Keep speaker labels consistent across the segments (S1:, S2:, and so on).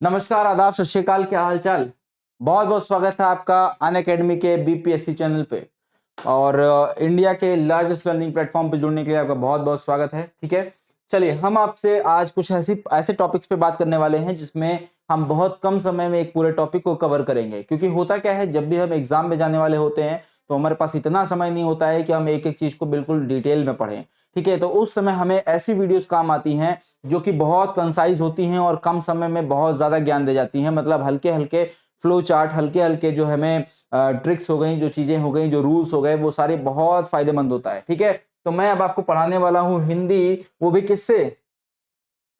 S1: नमस्कार, आदाब, सत श्री अकाल। क्या हाल चाल। बहुत बहुत स्वागत है आपका अनअकैडमी के बीपीएससी चैनल पे और इंडिया के लार्जेस्ट लर्निंग प्लेटफॉर्म पे जुड़ने के लिए आपका बहुत बहुत स्वागत है। ठीक है, चलिए हम आपसे आज कुछ ऐसे टॉपिक्स पे बात करने वाले हैं जिसमें हम बहुत कम समय में एक पूरे टॉपिक को कवर करेंगे। क्योंकि होता क्या है, जब भी हम एग्जाम में जाने वाले होते हैं तो हमारे पास इतना समय नहीं होता है कि हम एक एक चीज को बिल्कुल डिटेल में पढ़ें। ठीक है, तो उस समय हमें ऐसी वीडियोस काम आती हैं जो कि बहुत कंसाइज होती हैं और कम समय में बहुत ज्यादा ज्ञान दे जाती हैं। मतलब हल्के हल्के फ्लो चार्ट, हल्के हल्के जो हमें ट्रिक्स हो गई, जो चीजें हो गई, जो रूल्स हो गए, वो सारे बहुत फायदेमंद होता है। ठीक है, तो मैं अब आपको पढ़ाने वाला हूँ हिंदी, वो भी किससे?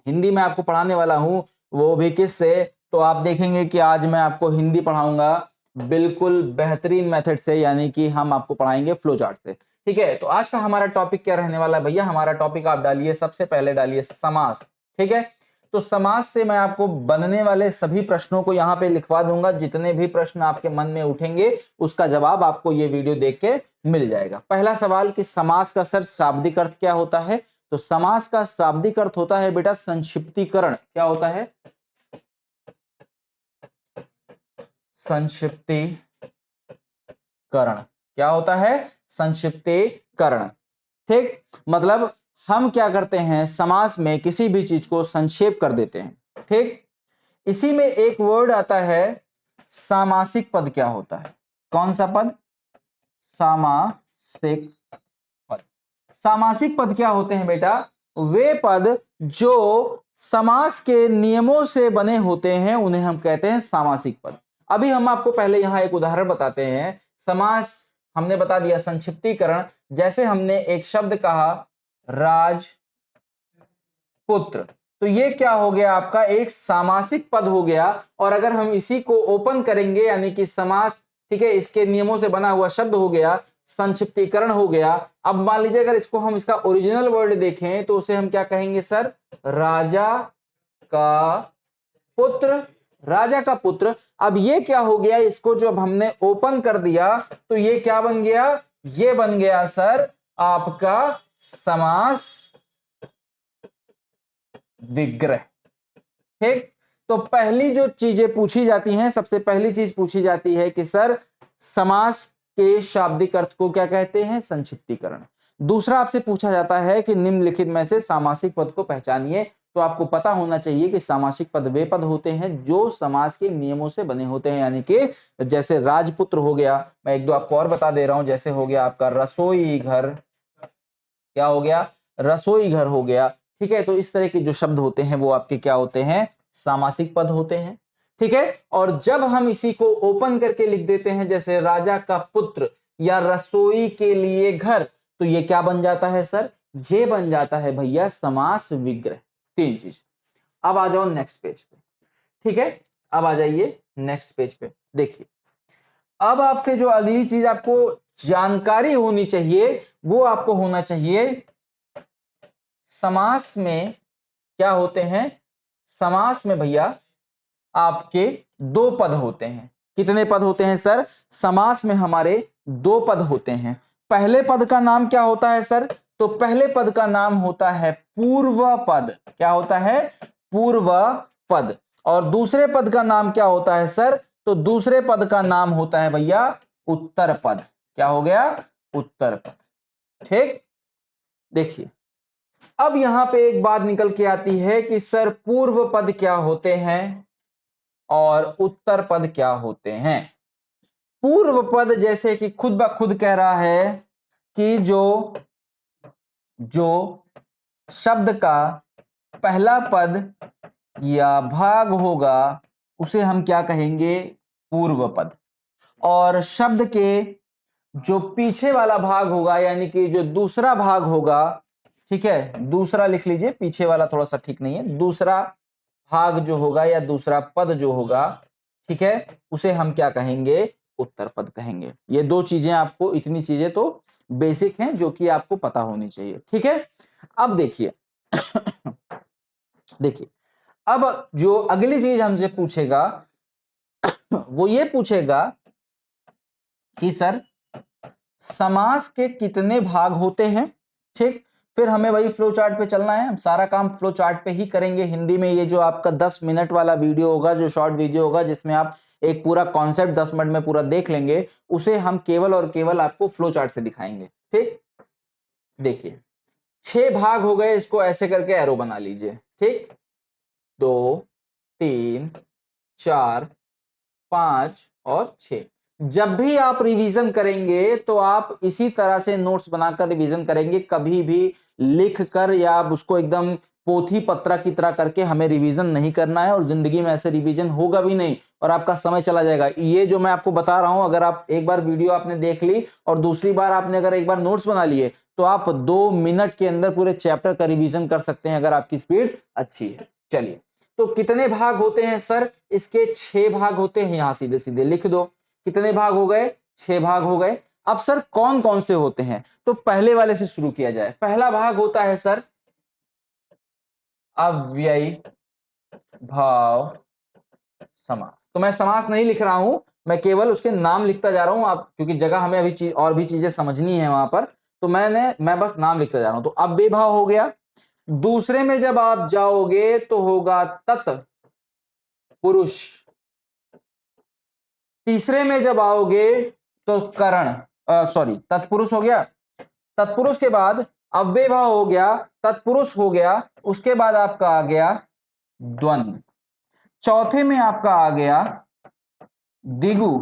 S1: हिंदी में आपको पढ़ाने वाला हूँ, वो भी किससे? तो आप देखेंगे कि आज मैं आपको हिंदी पढ़ाऊंगा बिल्कुल बेहतरीन मेथड से, यानी कि हम आपको पढ़ाएंगे फ्लो चार्ट से। ठीक है, तो आज का हमारा टॉपिक क्या रहने वाला है भैया? हमारा टॉपिक आप डालिए, सबसे पहले डालिए समास। ठीक है, तो समास से मैं आपको बनने वाले सभी प्रश्नों को यहाँ पे लिखवा दूंगा। जितने भी प्रश्न आपके मन में उठेंगे उसका जवाब आपको ये वीडियो देख के मिल जाएगा। पहला सवाल कि समास का सर शाब्दिक अर्थ क्या होता है? तो समास का शाब्दिक अर्थ होता है बेटा संक्षिप्तीकरण। क्या होता है? संक्षिप्तीकरण। क्या होता है? संक्षिप्तीकरण। ठीक, मतलब हम क्या करते हैं, समास में किसी भी चीज को संक्षेप कर देते हैं। ठीक, इसी में एक वर्ड आता है सामासिक पद। क्या होता है? कौन सा पद? सामासिक पद। सामासिक पद क्या होते हैं बेटा? वे पद जो समास के नियमों से बने होते हैं उन्हें हम कहते हैं सामासिक पद। अभी हम आपको पहले यहां एक उदाहरण बताते हैं। समास हमने बता दिया संक्षिप्तीकरण। जैसे हमने एक शब्द कहा राजपुत्र, तो ये क्या हो गया? आपका एक सामासिक पद हो गया। और अगर हम इसी को ओपन करेंगे, यानी कि समास, ठीक है, इसके नियमों से बना हुआ शब्द हो गया, संक्षिप्तीकरण हो गया। अब मान लीजिए अगर इसको हम इसका ओरिजिनल वर्ड देखें तो उसे हम क्या कहेंगे सर? राजा का पुत्र। राजा का पुत्र। अब ये क्या हो गया? इसको जब हमने ओपन कर दिया तो ये क्या बन गया? ये बन गया सर आपका समास विग्रह। ठीक, तो पहली जो चीजें पूछी जाती हैं, सबसे पहली चीज पूछी जाती है कि सर समास के शाब्दिक अर्थ को क्या कहते हैं? संक्षिप्तीकरण। दूसरा आपसे पूछा जाता है कि निम्नलिखित में से सामासिक पद को पहचानिए। तो आपको पता होना चाहिए कि सामासिक पद वे पद होते हैं जो समास के नियमों से बने होते हैं। यानी कि जैसे राजपुत्र हो गया, मैं एक दो आपको और बता दे रहा हूं। जैसे हो गया आपका रसोई घर। क्या हो गया? रसोई घर हो गया। ठीक है, तो इस तरह के जो शब्द होते हैं वो आपके क्या होते हैं? सामासिक पद होते हैं। ठीक है, और जब हम इसी को ओपन करके लिख देते हैं, जैसे राजा का पुत्र या रसोई के लिए घर, तो ये क्या बन जाता है सर? ये बन जाता है भैया समास विग्रह। तीन चीज। अब आ जाओ नेक्स्ट पेज पे। ठीक है, अब आ जाइए नेक्स्ट पेज पे। देखिए, अब आपसे जो अगली चीज आपको जानकारी होनी चाहिए वो आपको होना चाहिए, समास में क्या होते हैं? समास में भैया आपके दो पद होते हैं। कितने पद होते हैं सर? समास में हमारे दो पद होते हैं। पहले पद का नाम क्या होता है सर? तो पहले पद का नाम होता है पूर्व पद। क्या होता है? पूर्व पद। और दूसरे पद का नाम क्या होता है सर? तो दूसरे पद का नाम होता है भैया उत्तर पद। क्या हो गया? उत्तर पद। ठीक, देखिए अब यहां पे एक बात निकल के आती है कि सर पूर्व पद क्या होते हैं और उत्तर पद क्या होते हैं? पूर्व पद जैसे कि खुद ब खुद कह रहा है कि जो जो शब्द का पहला पद या भाग होगा उसे हम क्या कहेंगे? पूर्व पद। और शब्द के जो पीछे वाला भाग होगा, यानी कि जो दूसरा भाग होगा, ठीक है, दूसरा लिख लीजिए, पीछे वाला थोड़ा सा ठीक नहीं है, दूसरा भाग जो होगा या दूसरा पद जो होगा, ठीक है, उसे हम क्या कहेंगे? उत्तर पद कहेंगे। ये दो चीजें आपको, इतनी चीजें तो बेसिक हैं जो कि आपको पता होनी चाहिए। ठीक है, अब देखिए देखिए अब जो अगली चीज हमसे पूछेगा वो ये पूछेगा कि सर समास के कितने भाग होते हैं? ठीक, फिर हमें वही फ्लो चार्ट पे चलना है, हम सारा काम फ्लो चार्ट पे ही करेंगे। हिंदी में ये जो आपका 10 मिनट वाला वीडियो होगा, जो शॉर्ट वीडियो होगा जिसमें आप एक पूरा कॉन्सेप्ट 10 मिनट में पूरा देख लेंगे, उसे हम केवल और केवल आपको फ्लो चार्ट से दिखाएंगे। ठीक, देखिए 6 भाग हो गए, इसको ऐसे करके एरो बना लीजिए। ठीक, 2 3 4 5 और 6। जब भी आप रिवीजन करेंगे तो आप इसी तरह से नोट्स बनाकर रिवीजन करेंगे, कभी भी लिख कर या आप उसको एकदम पोथी पत्रा की तरह करके हमें रिवीजन नहीं करना है, और जिंदगी में ऐसे रिवीजन होगा भी नहीं और आपका समय चला जाएगा। ये जो मैं आपको बता रहा हूं, अगर आप एक बार वीडियो आपने देख ली और दूसरी बार आपने अगर एक बार नोट्स बना लिए तो आप 2 मिनट के अंदर पूरे चैप्टर का रिवीजन कर सकते हैं, अगर आपकी स्पीड अच्छी है। चलिए, तो कितने भाग होते हैं सर? इसके 6 भाग होते हैं, यहां सीधे सीधे लिख दो। कितने भाग हो गए? 6 भाग हो गए। अब सर कौन कौन से होते हैं? तो पहले वाले से शुरू किया जाए। पहला भाग होता है सर अव्ययी भाव समास। तो मैं समास नहीं लिख रहा हूं, मैं केवल उसके नाम लिखता जा रहा हूं, आप क्योंकि जगह हमें अभी और भी चीजें समझनी है वहां पर, तो मैं बस नाम लिखता जा रहा हूं। तो अव्ययी भाव हो गया। दूसरे में जब आप जाओगे तो होगा तत्पुरुष। तीसरे में जब आओगे तो करण, सॉरी तत्पुरुष हो गया। तत्पुरुष के बाद अव्यय भाव हो गया, तत्पुरुष हो गया, उसके बाद आपका आ गया द्वंद्व। चौथे में आपका आ गया दिगु।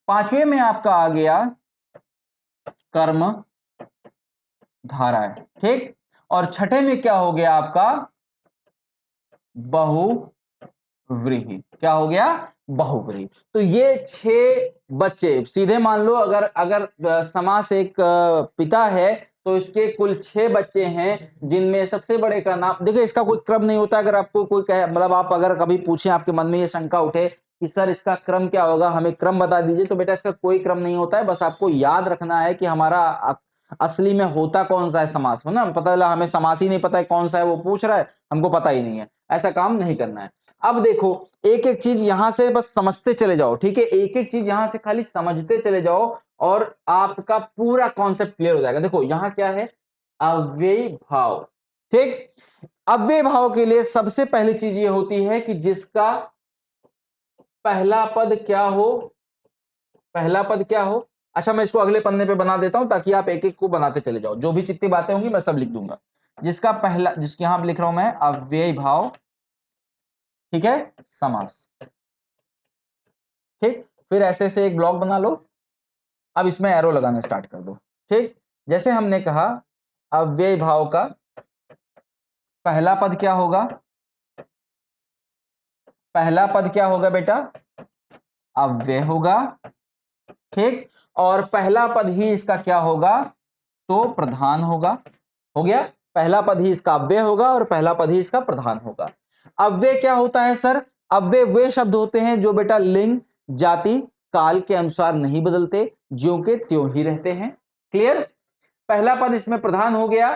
S1: पांचवें में आपका आ गया कर्म धाराएं। ठीक, और छठे में क्या हो गया आपका? बहुव्रीहि। क्या हो गया? बहुव्रीहि। तो ये 6 बच्चे सीधे मान लो, अगर अगर समास एक पिता है तो इसके कुल 6 बच्चे हैं, जिनमें सबसे बड़े का नाम देखिए, इसका कोई क्रम नहीं होता। अगर आपको कोई कहे, मतलब आप अगर कभी पूछें, आपके मन में ये शंका उठे कि सर इसका क्रम क्या होगा, हमें क्रम बता दीजिए, तो बेटा इसका कोई क्रम नहीं होता है। बस आपको याद रखना है कि हमारा असली में होता कौन सा है समास, है ना। पता चला हमें समास ही नहीं पता है कौन सा है, वो पूछ रहा है, हमको पता ही नहीं है। ऐसा काम नहीं करना है। अब देखो, एक एक चीज यहां से बस समझते चले जाओ। ठीक है, एक एक चीज यहां से खाली समझते चले जाओ और आपका पूरा कॉन्सेप्ट क्लियर हो जाएगा। देखो यहां क्या है? अव्ययी भाव। ठीक, अव्ययी भाव के लिए सबसे पहली चीज ये होती है कि जिसका पहला पद क्या हो। पहला पद क्या हो? अच्छा, मैं इसको अगले पन्ने पे बना देता हूं ताकि आप एक एक को बनाते चले जाओ। जो भी जितनी बातें होंगी मैं सब लिख दूंगा। जिसका पहला, जिसके यहां लिख रहा हूं मैं, अव्ययी भाव। ठीक है, समास। ठीक, फिर ऐसे से एक ब्लॉक बना लो। अब इसमें एरो लगाना स्टार्ट कर दो। ठीक, जैसे हमने कहा अव्ययी भाव का पहला पद क्या होगा? पहला पद क्या होगा बेटा? अव्यय होगा। ठीक, और पहला पद ही इसका क्या होगा? तो प्रधान होगा। हो गया, पहला पद ही इसका अव्यय होगा और पहला पद ही इसका प्रधान होगा। अव्यय क्या होता है सर? अव्यय वे शब्द होते हैं जो बेटा लिंग, जाति, काल के अनुसार नहीं बदलते, ज्यों के त्यों ही रहते हैं। क्लियर? पहला पद इसमें प्रधान हो गया,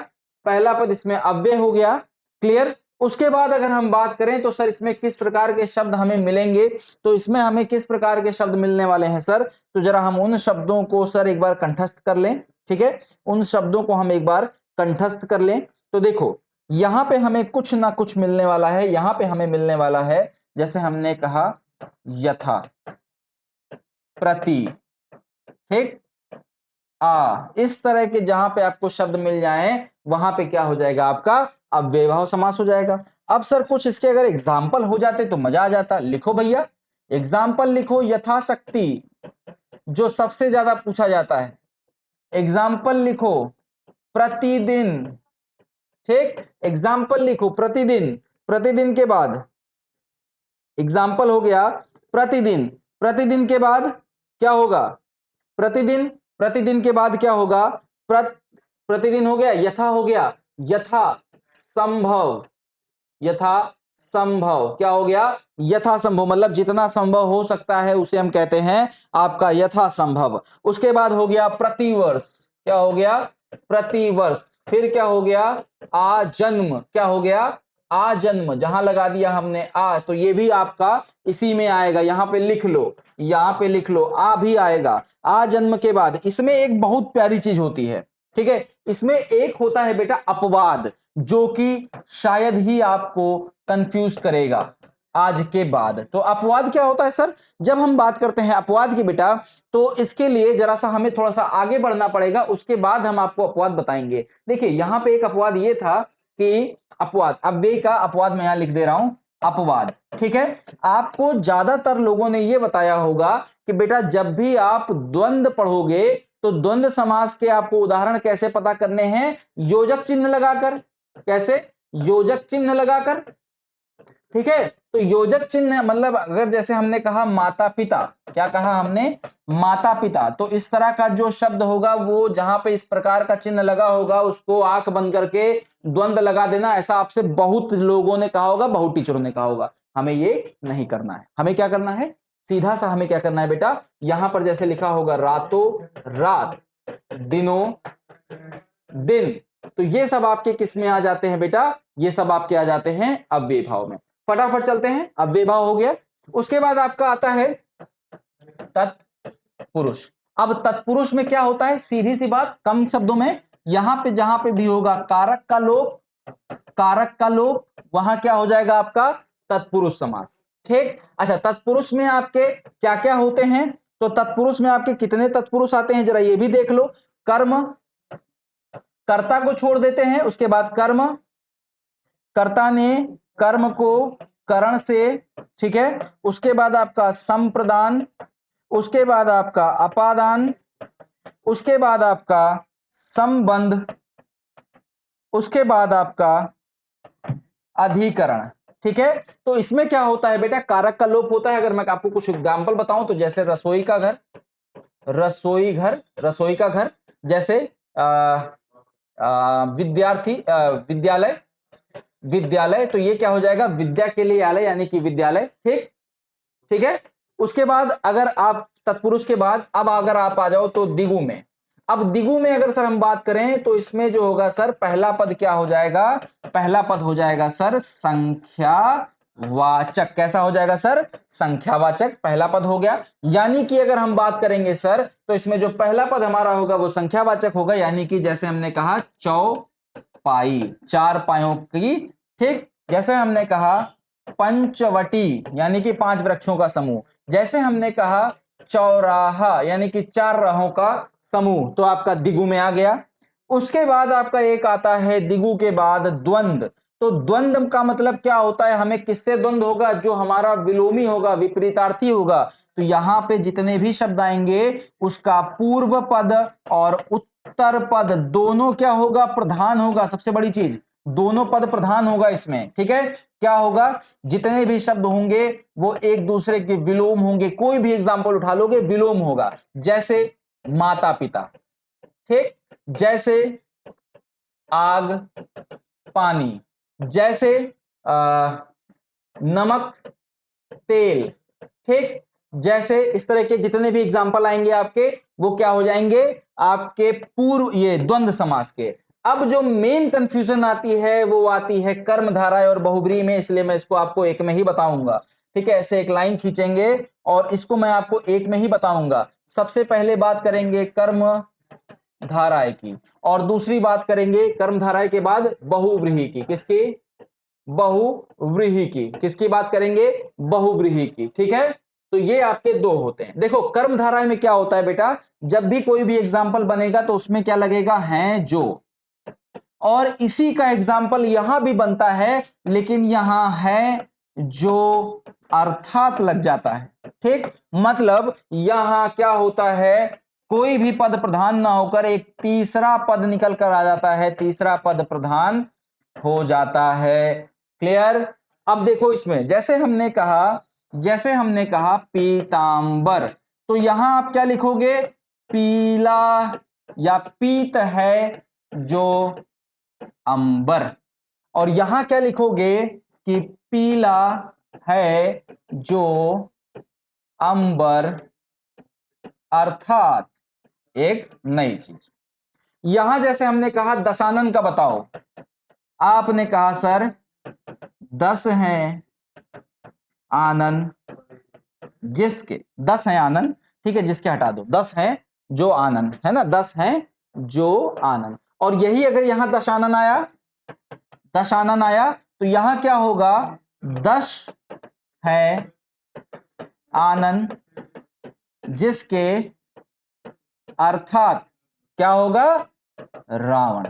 S1: पहला पद इसमें अव्यय हो गया। क्लियर? उसके बाद अगर हम बात करें तो सर इसमें किस प्रकार के शब्द हमें मिलेंगे, तो इसमें हमें किस प्रकार के शब्द मिलने वाले हैं सर? तो जरा हम उन शब्दों को सर एक बार कंठस्थ कर लें। ठीक है, उन शब्दों को हम एक बार कंठस्थ कर लें। तो देखो यहां पे हमें कुछ ना कुछ मिलने वाला है। यहां पे हमें मिलने वाला है, जैसे हमने कहा यथा, प्रति, ठीक, इस तरह के जहां पे आपको शब्द मिल जाएं, वहां पे क्या हो जाएगा? आपका अव्ययी भाव समास हो जाएगा। अब सर कुछ इसके अगर एग्जाम्पल हो जाते तो मजा आ जाता। लिखो भैया, एग्जाम्पल लिखो। यथाशक्ति जो सबसे ज्यादा पूछा जाता है, एग्जाम्पल लिखो। प्रतिदिन, ठीक, एग्जाम्पल लिखो प्रतिदिन। प्रतिदिन के बाद एग्जाम्पल हो गया प्रतिदिन। प्रतिदिन के बाद क्या होगा? प्रतिदिन। प्रतिदिन के बाद क्या होगा? प्रतिदिन हो गया, यथा हो गया, यथा संभव। यथा संभव क्या हो गया? यथा संभव, मतलब जितना संभव हो सकता है उसे हम कहते हैं आपका यथा संभव। उसके बाद हो गया प्रतिवर्ष। क्या हो गया? प्रतिवर्ष। फिर क्या हो गया? आजन्म। क्या हो गया? आजन्म। जहां लगा दिया हमने तो ये भी आपका इसी में आएगा। यहां पे लिख लो, यहां पे लिख लो, भी आएगा। आजन्म के बाद इसमें एक बहुत प्यारी चीज होती है। ठीक है। इसमें एक होता है बेटा अपवाद, जो कि शायद ही आपको कंफ्यूज करेगा आज के बाद। तो अपवाद क्या होता है सर? जब हम बात करते हैं अपवाद की बेटा, तो इसके लिए जरा सा हमें थोड़ा सा आगे बढ़ना पड़ेगा, उसके बाद हम आपको अपवाद बताएंगे। देखिए यहां पे एक अपवाद ये था कि अपवाद, अव्यय का अपवाद मैं यहां लिख दे रहा हूं, अपवाद। ठीक है। आपको ज्यादातर लोगों ने यह बताया होगा कि बेटा जब भी आप द्वंद्व पढ़ोगे तो द्वंद्व समास के आपको उदाहरण कैसे पता करने हैं? योजक चिन्ह लगाकर। कैसे? योजक चिन्ह लगाकर। ठीक है। तो योजक चिन्ह मतलब अगर जैसे हमने कहा माता पिता, क्या कहा हमने? माता पिता। तो इस तरह का जो शब्द होगा वो जहां पे इस प्रकार का चिन्ह लगा होगा उसको आंख बंद करके द्वंद्व लगा देना। ऐसा आपसे बहुत लोगों ने कहा होगा, बहुत टीचरों ने कहा होगा। हमें ये नहीं करना है। हमें क्या करना है? सीधा सा हमें क्या करना है बेटा, यहां पर जैसे लिखा होगा रातों रात, दिनों दिन, तो ये सब आपके किस में आ जाते हैं बेटा? ये सब आपके आ जाते हैं अव्यय भाव में। फटाफट चलते हैं। अव्यय भाव हो गया। उसके बाद आपका आता है तत्पुरुष। अब तत्पुरुष में क्या होता है? सीधी सी बात, कम शब्दों में, यहां पे जहां पे भी होगा कारक का लोप, कारक का लोप, वहां क्या हो जाएगा आपका? तत्पुरुष समास। ठीक। अच्छा, तत्पुरुष में आपके क्या क्या होते हैं? तो तत्पुरुष में आपके कितने तत्पुरुष आते हैं जरा ये भी देख लो। कर्म, कर्ता को छोड़ देते हैं, उसके बाद कर्म, कर्ता ने कर्म को करण से, ठीक है। उसके बाद आपका संप्रदान, उसके बाद आपका अपादान, उसके बाद आपका संबंध, उसके बाद आपका अधिकरण। ठीक है। तो इसमें क्या होता है बेटा? कारक का लोप होता है। अगर मैं आपको कुछ एग्जांपल बताऊं तो जैसे रसोई का घर, रसोई घर, रसोई का घर, जैसे विद्यार्थी, विद्यालय, विद्यालय, तो ये क्या हो जाएगा? विद्या के लिए आलय यानी कि विद्यालय। ठीक। ठीक है। उसके बाद अगर आप तत्पुरुष के बाद अब अगर आप आ जाओ तो दिगु में। अब दिगु में अगर सर हम बात करें तो इसमें जो होगा सर, पहला पद क्या हो जाएगा? पहला पद हो जाएगा सर संख्यावाचक। कैसा हो जाएगा सर? संख्यावाचक पहला पद हो गया। यानी कि अगर हम बात करेंगे सर तो इसमें जो पहला पद हमारा होगा वो संख्यावाचक होगा, यानी कि जैसे हमने कहा चौपाई, चार पायों की। ठीक। जैसे हमने कहा पंचवटी यानी कि पांच वृक्षों का समूह, जैसे हमने कहा चौराहा यानी कि चार राहों का समूह, तो आपका दिगु में आ गया। उसके बाद आपका एक आता है दिगु के बाद द्वंद्व। तो द्वंद्व का मतलब क्या होता है? हमें किससे द्वंद्व होगा? जो हमारा विलोमी होगा, विपरीतार्थी होगा। तो यहां पे जितने भी शब्द आएंगे उसका पूर्व पद और उत्तर पद दोनों क्या होगा? प्रधान होगा। सबसे बड़ी चीज, दोनों पद प्रधान होगा इसमें। ठीक है। क्या होगा? जितने भी शब्द होंगे वो एक दूसरे के विलोम होंगे। कोई भी एग्जांपल उठा लोगे विलोम होगा। जैसे माता पिता, ठीक, जैसे आग पानी, जैसे नमक तेल, ठीक, जैसे इस तरह के जितने भी एग्जांपल आएंगे आपके वो क्या हो जाएंगे? आपके पूर्व ये द्वंद्व समास के। अब जो मेन कंफ्यूजन आती है वो आती है कर्मधारय और बहुब्रीहि में, इसलिए मैं इसको आपको एक में ही बताऊंगा। ठीक है। ऐसे एक लाइन खींचेंगे और इसको मैं आपको एक में ही बताऊंगा। सबसे पहले बात करेंगे कर्म धाराएं की, और दूसरी बात करेंगे कर्म धाराएं के बाद बहुव्रीहि की। किसकी? बहुव्रीहि की। किसकी बात करेंगे? बहुव्रीहि की। ठीक है। तो ये आपके दो होते हैं। देखो कर्म धाराएं में क्या होता है बेटा, जब भी कोई भी एग्जाम्पल बनेगा तो उसमें क्या लगेगा? हैं जो, और इसी का एग्जाम्पल यहां भी बनता है, लेकिन यहां है जो अर्थात लग जाता है। ठीक। मतलब यहां क्या होता है? कोई भी पद प्रधान ना होकर एक तीसरा पद निकल कर आ जाता है, तीसरा पद प्रधान हो जाता है। क्लियर? अब देखो इसमें जैसे हमने कहा, जैसे हमने कहा पीतांबर, तो यहां आप क्या लिखोगे? पीला या पीत है जो अंबर। और यहां क्या लिखोगे? कि पीला है जो अंबर, अर्थात एक नई चीज। यहां जैसे हमने कहा दशानन का बताओ, आपने कहा सर 10 हैं आनन जिसके, 10 हैं आनन, ठीक है, जिसके हटा दो, 10 हैं जो आनंद है ना, 10 हैं जो आनन। और यही अगर यहां दशानन आया तो यहां क्या होगा, दश है आनन जिसके अर्थात क्या होगा, रावण।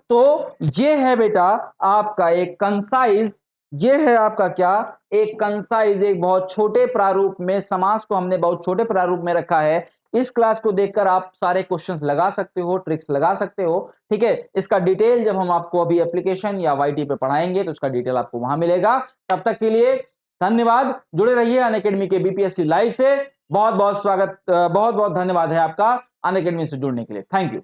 S1: तो ये है बेटा आपका एक कंसाइज, ये है आपका क्या, एक कंसाइज, एक बहुत छोटे प्रारूप में समास को हमने बहुत छोटे प्रारूप में रखा है। इस क्लास को देखकर आप सारे क्वेश्चंस लगा सकते हो, ट्रिक्स लगा सकते हो, ठीक है। इसका डिटेल जब हम आपको अभी एप्लीकेशन या वाईटी पे पढ़ाएंगे तो इसका डिटेल आपको वहां मिलेगा। तब तक के लिए धन्यवाद, जुड़े रहिए अनअकैडमी के बीपीएससी लाइव से। बहुत बहुत स्वागत, बहुत बहुत धन्यवाद है आपका अनअकैडमी से जुड़ने के लिए। Thank you.